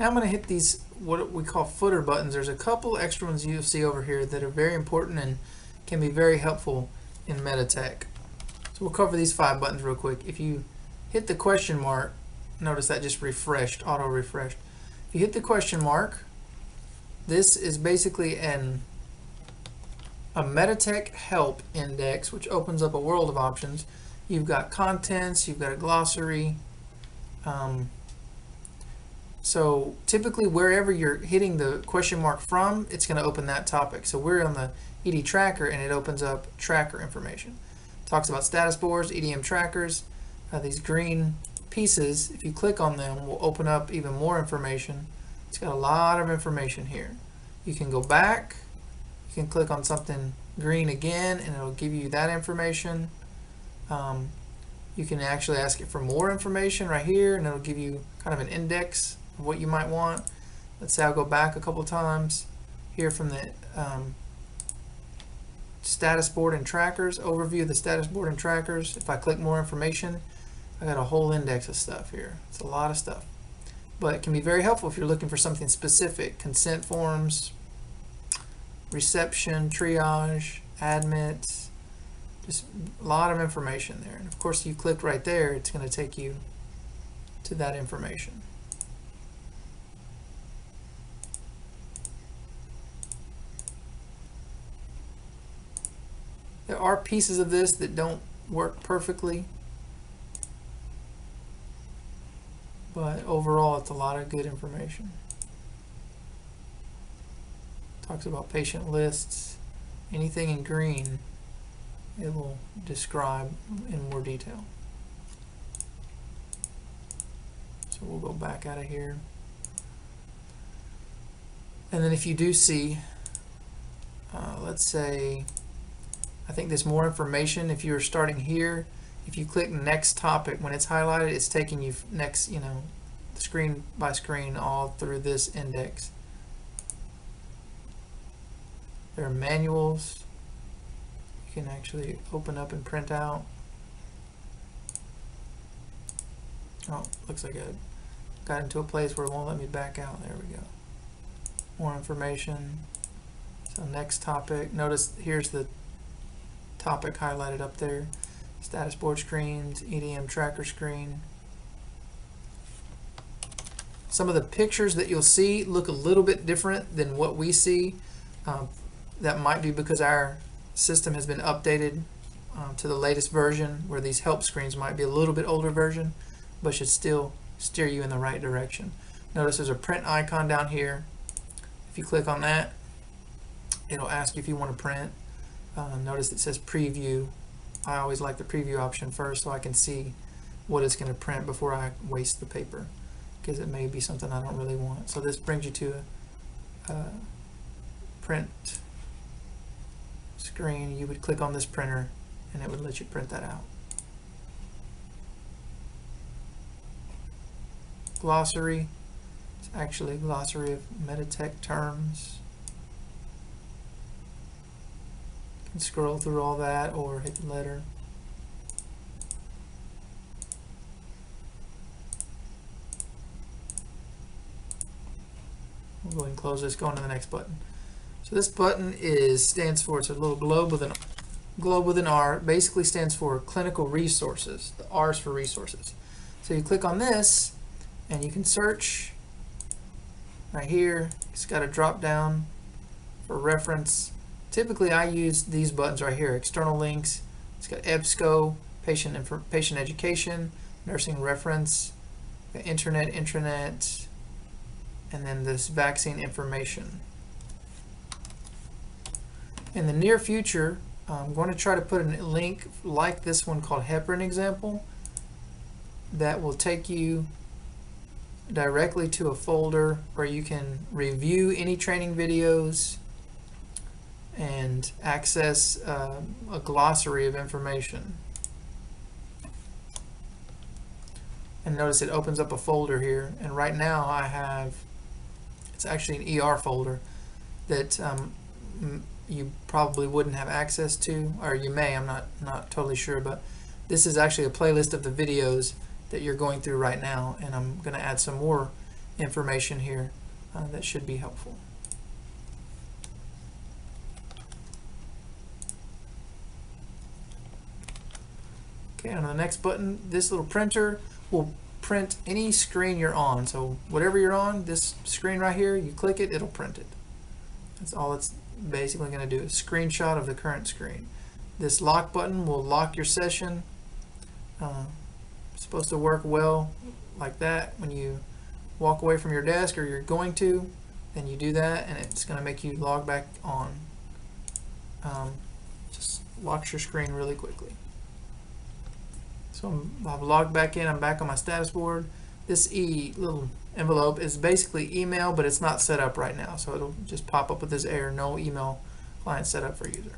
Now I'm going to hit these, what we call footer buttons. There's a couple extra ones you'll see over here that are very important and can be very helpful in Meditech. So we'll cover these 5 buttons real quick. If you hit the question mark, notice that just refreshed, auto refreshed. If you hit the question mark, this is basically a Meditech help index, which opens up a world of options. You've got contents, you've got a glossary. So typically wherever you're hitting the question mark from, it's going to open that topic. So we're on the ED tracker and it opens up tracker information. Talks about status boards, EDM trackers. These green pieces, if you click on them, will open up even more information. It's got a lot of information here. You can go back, you can click on something green again and it'll give you that information. You can actually ask it for more information right here and it'll give you kind of an index of what you might want. Let's say I'll go back a couple times here from the status board and trackers, overview of the status board and trackers. If I click more information, I got a whole index of stuff here. It's a lot of stuff, but it can be very helpful if you're looking for something specific. Consent forms, reception, triage, admits, just a lot of information there. And of course, you click right there, it's going to take you to that information. There are pieces of this that don't work perfectly, but overall it's a lot of good information. Talks about patient lists, anything in green it will describe in more detail. So we'll go back out of here, and then if you do see let's say I think there's more information. If you're starting here, if you click next topic, when it's highlighted, it's taking you next, screen by screen all through this index. There are manuals you can actually open up and print out. Oh, looks like I got into a place where it won't let me back out. There we go. More information. So next topic. Notice here's the topic highlighted up there. Status board screens, EDM tracker screen. Some of the pictures that you'll see look a little bit different than what we see. That might be because our system has been updated to the latest version, where these help screens might be a little bit older version, but should still steer you in the right direction. Notice there's a print icon down here. If you click on that, it'll ask you if you want to print. Notice it says preview. I always like the preview option first so I can see what it's going to print before I waste the paper, because it may be something I don't really want. So this brings you to a print screen. You would click on this printer and it would let you print that out. Glossary. It's actually a glossary of Meditech terms. You can scroll through all that or hit the letter. We'll go ahead and close this, go on to the next button. So this button stands for, it's a little globe with an R. It basically stands for clinical resources. The R is for resources. So you click on this and you can search right here. It's got a drop down for reference. Typically I use these buttons right here, external links. It's got EBSCO, patient education, nursing reference, internet, intranet, and then this vaccine information. In the near future, I'm going to try to put a link like this one called heparin example that will take you directly to a folder where you can review any training videos and access a glossary of information. And notice it opens up a folder here, and right now I have, it's actually an ER folder that you probably wouldn't have access to, or you may, I'm not totally sure, but this is actually a playlist of the videos that you're going through right now, and I'm going to add some more information here that should be helpful. Okay, on the next button, this little printer will print any screen you're on. So whatever you're on, this screen right here, you click it, it'll print it. That's all it's basically going to do, a screenshot of the current screen. This lock button will lock your session. It's supposed to work well like that. When you walk away from your desk or you're going to, then you do that and it's going to make you log back on. Just locks your screen really quickly. So I've logged back in, I'm back on my status board. This little envelope is basically email, but it's not set up right now. So it'll just pop up with this error, no email client set up for user.